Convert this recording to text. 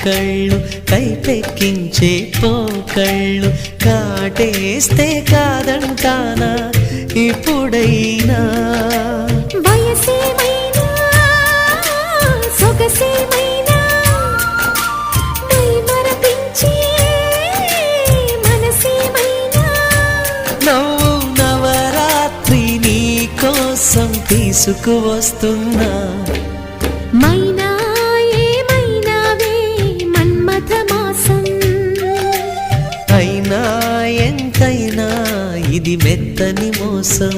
కళ్ళు కైపెక్కించే పోకళ్ళు కాటేస్తే కాదంటానా ఇప్పుడైనా వయసేమైనా సొగసేమైనా మరపించే మనసేమైనా నవ్వు నవరాత్రి నీ కోసం తీసుకువస్తున్నా మైనా ఏమైనావే మన్మథ మాసం అయినా ఎంతైనా ఇది మెత్తని మోసం